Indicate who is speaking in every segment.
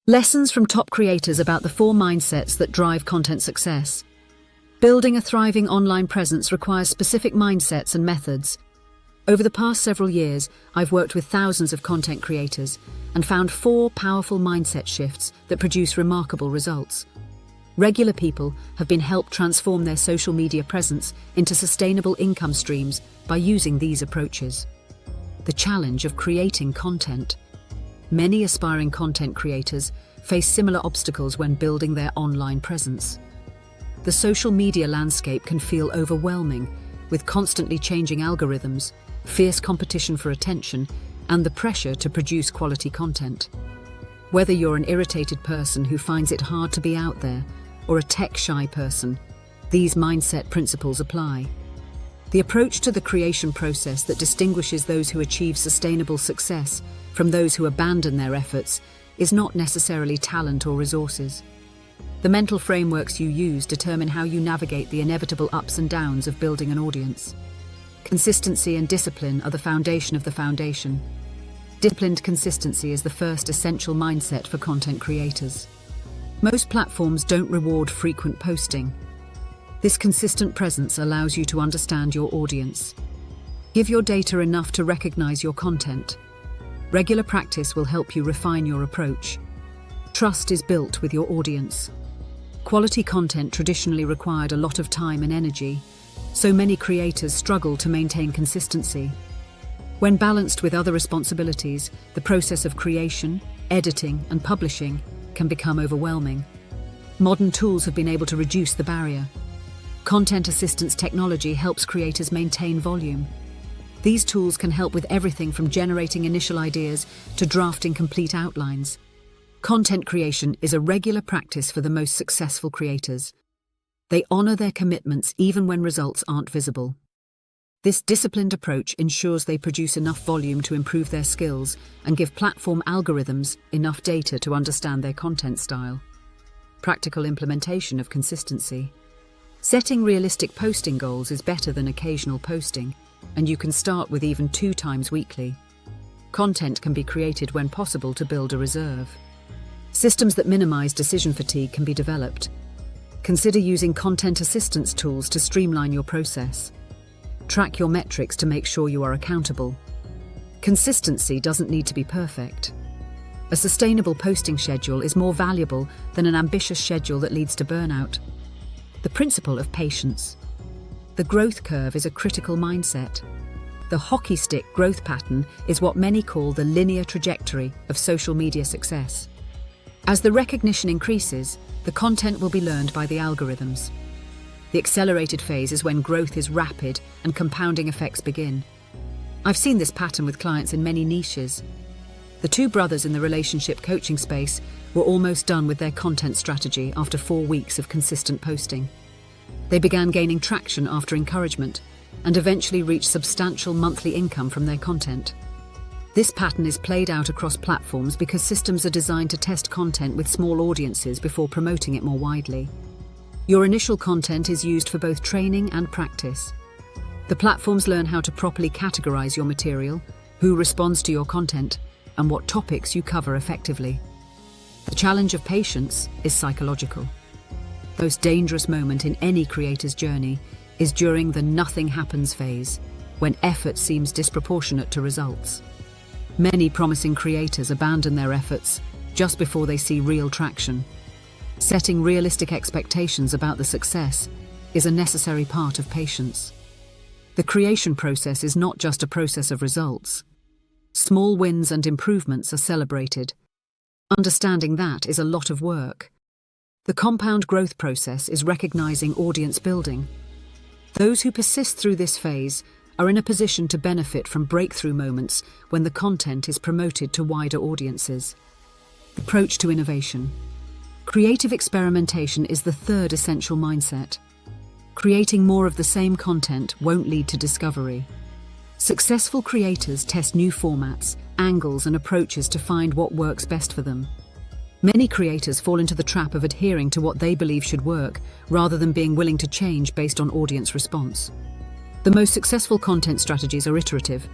Speaker 1: Lessons from top creators about the 4 mindsets that drive content success. Building a thriving online presence requires specific mindsets and methods. Over the past several years, I've worked with thousands of content creators and found 4 powerful mindset shifts that produce remarkable results. Regular people have been helped transform their social media presence into sustainable income streams by using these approaches. The challenge of creating content. Many aspiring content creators face similar obstacles when building their online presence. The social media landscape can feel overwhelming, with constantly changing algorithms, fierce competition for attention, and the pressure to produce quality content. Whether you're an irritated person who finds it hard to be out there, or a tech-shy person, these mindset principles apply. The approach to the creation process that distinguishes those who achieve sustainable success from those who abandon their efforts is not necessarily talent or resources. The mental frameworks you use determine how you navigate the inevitable ups and downs of building an audience. Consistency and discipline are the foundation of the foundation. Disciplined consistency is the first essential mindset for content creators. Most platforms don't reward frequent posting. This consistent presence allows you to understand your audience. Give your data enough to recognize your content. Regular practice will help you refine your approach. Trust is built with your audience. Quality content traditionally required a lot of time and energy, so many creators struggle to maintain consistency. When balanced with other responsibilities, the process of creation, editing, and publishing can become overwhelming. Modern tools have been able to reduce the barrier. Content assistance technology helps creators maintain volume. These tools can help with everything from generating initial ideas to drafting complete outlines. Content creation is a regular practice for the most successful creators. They honor their commitments even when results aren't visible. This disciplined approach ensures they produce enough volume to improve their skills and give platform algorithms enough data to understand their content style. Practical implementation of consistency. Setting realistic posting goals is better than occasional posting, and you can start with even 2 times weekly. Content can be created when possible to build a reserve. Systems that minimize decision fatigue can be developed. Consider using content assistance tools to streamline your process. Track your metrics to make sure you are accountable. Consistency doesn't need to be perfect. A sustainable posting schedule is more valuable than an ambitious schedule that leads to burnout. The principle of patience. The growth curve is a critical mindset. The hockey stick growth pattern is what many call the linear trajectory of social media success. As the recognition increases, the content will be learned by the algorithms. The accelerated phase is when growth is rapid and compounding effects begin. I've seen this pattern with clients in many niches. The 2 brothers in the relationship coaching space were almost done with their content strategy after 4 weeks of consistent posting. They began gaining traction after encouragement and eventually reached substantial monthly income from their content. This pattern is played out across platforms because systems are designed to test content with small audiences before promoting it more widely. Your initial content is used for both training and practice. The platforms learn how to properly categorize your material, who responds to your content, and what topics you cover effectively. The challenge of patience is psychological. The most dangerous moment in any creator's journey is during the nothing happens phase, when effort seems disproportionate to results. Many promising creators abandon their efforts just before they see real traction. Setting realistic expectations about the success is a necessary part of patience. The creation process is not just a process of results. Small wins and improvements are celebrated. Understanding that is a lot of work. The compound growth process is recognizing audience building. Those who persist through this phase are in a position to benefit from breakthrough moments when the content is promoted to wider audiences. Approach to innovation. Creative experimentation is the 3rd essential mindset. Creating more of the same content won't lead to discovery. Successful creators test new formats, angles, and approaches to find what works best for them. Many creators fall into the trap of adhering to what they believe should work, rather than being willing to change based on audience response. The most successful content strategies are iterative.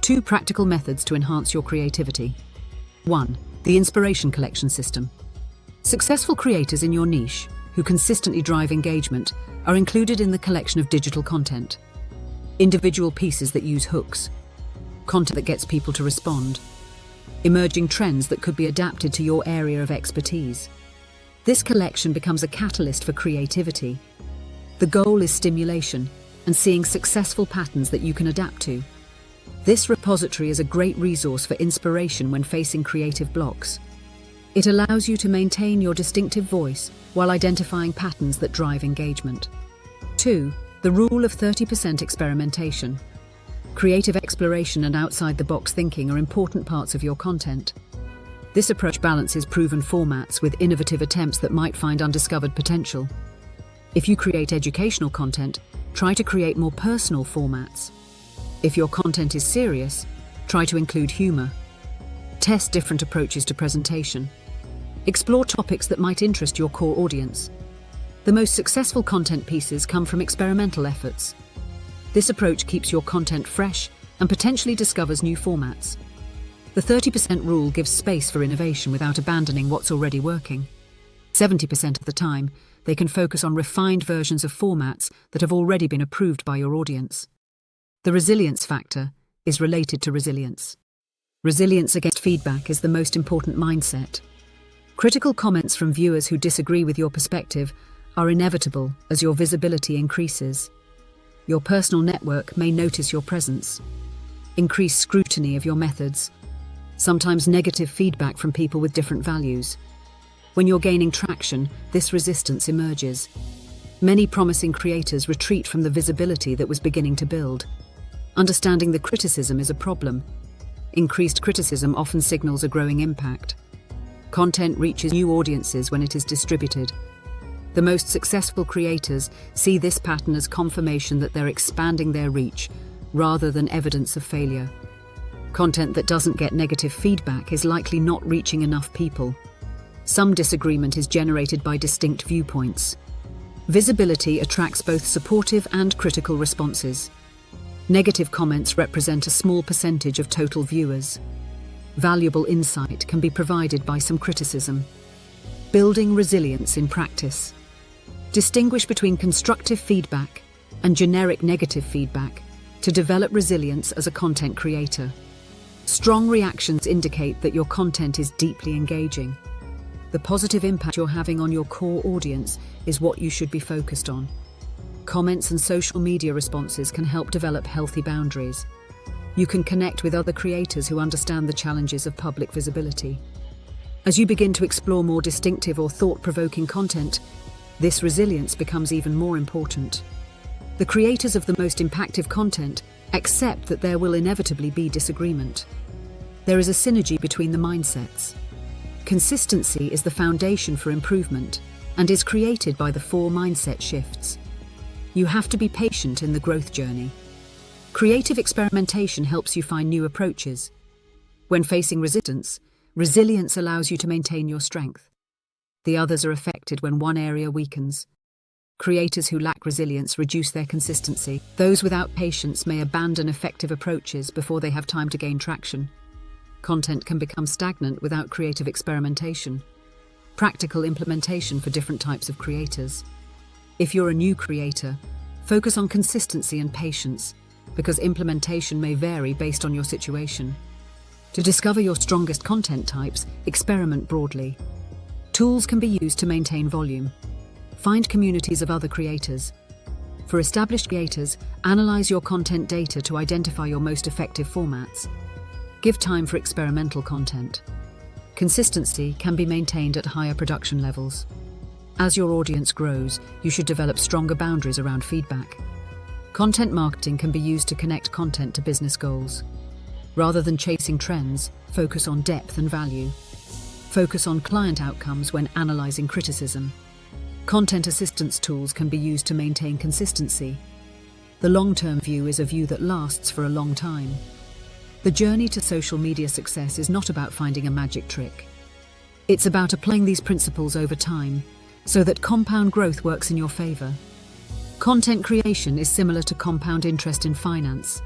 Speaker 1: 2 practical methods to enhance your creativity. 1. The Inspiration Collection System. Successful creators in your niche, who consistently drive engagement, are included in the collection of digital content. Individual pieces that use hooks, content that gets people to respond, emerging trends that could be adapted to your area of expertise. This collection becomes a catalyst for creativity. The goal is stimulation and seeing successful patterns that you can adapt to. This repository is a great resource for inspiration when facing creative blocks. It allows you to maintain your distinctive voice while identifying patterns that drive engagement. 2. The rule of 30% experimentation. Creative exploration and outside-the-box thinking are important parts of your content. This approach balances proven formats with innovative attempts that might find undiscovered potential. If you create educational content, try to create more personal formats. If your content is serious, try to include humor. Test different approaches to presentation. Explore topics that might interest your core audience. The most successful content pieces come from experimental efforts. This approach keeps your content fresh and potentially discovers new formats. The 30% rule gives space for innovation without abandoning what's already working. 70% of the time, they can focus on refined versions of formats that have already been approved by your audience. The resilience factor is related to resilience. Resilience against feedback is the most important mindset. Critical comments from viewers who disagree with your perspective are inevitable as your visibility increases. Your personal network may notice your presence. Increase scrutiny of your methods. Sometimes negative feedback from people with different values. When you're gaining traction, this resistance emerges. Many promising creators retreat from the visibility that was beginning to build. Understanding the criticism is a problem. Increased criticism often signals a growing impact. Content reaches new audiences when it is distributed. The most successful creators see this pattern as confirmation that they're expanding their reach, rather than evidence of failure. Content that doesn't get negative feedback is likely not reaching enough people. Some disagreement is generated by distinct viewpoints. Visibility attracts both supportive and critical responses. Negative comments represent a small percentage of total viewers. Valuable insight can be provided by some criticism. Building resilience in practice. Distinguish between constructive feedback and generic negative feedback to develop resilience as a content creator. Strong reactions indicate that your content is deeply engaging. The positive impact you're having on your core audience is what you should be focused on. Comments and social media responses can help develop healthy boundaries. You can connect with other creators who understand the challenges of public visibility. As you begin to explore more distinctive or thought-provoking content, this resilience becomes even more important. The creators of the most impactful content accept that there will inevitably be disagreement. There is a synergy between the mindsets. Consistency is the foundation for improvement and is created by the 4 mindset shifts. You have to be patient in the growth journey. Creative experimentation helps you find new approaches. When facing resistance, resilience allows you to maintain your strength. The others are affected when one area weakens. Creators who lack resilience reduce their consistency. Those without patience may abandon effective approaches before they have time to gain traction. Content can become stagnant without creative experimentation. Practical implementation for different types of creators. If you're a new creator, focus on consistency and patience, because implementation may vary based on your situation. To discover your strongest content types, experiment broadly. Tools can be used to maintain volume. Find communities of other creators. For established creators, analyze your content data to identify your most effective formats. Give time for experimental content. Consistency can be maintained at higher production levels. As your audience grows, you should develop stronger boundaries around feedback. Content marketing can be used to connect content to business goals. Rather than chasing trends, focus on depth and value. Focus on client outcomes when analyzing criticism. Content assistance tools can be used to maintain consistency. The long-term view is a view that lasts for a long time. The journey to social media success is not about finding a magic trick. It's about applying these principles over time, so that compound growth works in your favor. Content creation is similar to compound interest in finance.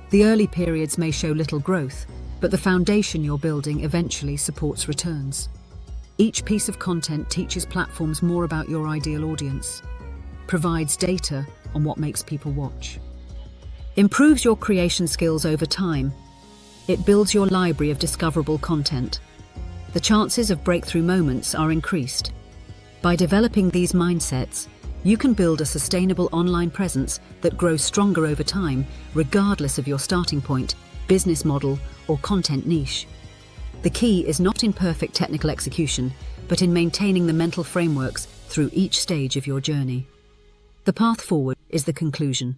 Speaker 1: The early periods may show little growth, but the foundation you're building eventually supports returns. Each piece of content teaches platforms more about your ideal audience, provides data on what makes people watch, improves your creation skills over time. It builds your library of discoverable content. The chances of breakthrough moments are increased. By developing these mindsets, you can build a sustainable online presence that grows stronger over time, regardless of your starting point, business model, or content niche. The key is not in perfect technical execution, but in maintaining the mental frameworks through each stage of your journey. The path forward is the conclusion.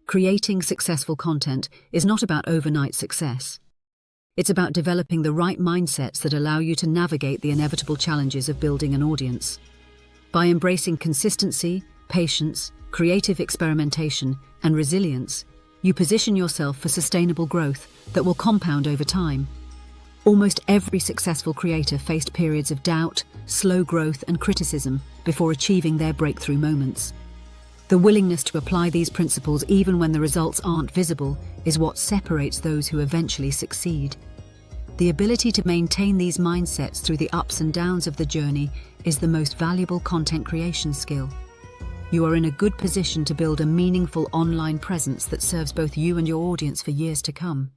Speaker 1: Creating successful content is not about overnight success. It's about developing the right mindsets that allow you to navigate the inevitable challenges of building an audience. By embracing consistency, patience, creative experimentation, and resilience, you position yourself for sustainable growth that will compound over time. Almost every successful creator faced periods of doubt, slow growth, and criticism before achieving their breakthrough moments. The willingness to apply these principles even when the results aren't visible is what separates those who eventually succeed. The ability to maintain these mindsets through the ups and downs of the journey is the most valuable content creation skill. You are in a good position to build a meaningful online presence that serves both you and your audience for years to come.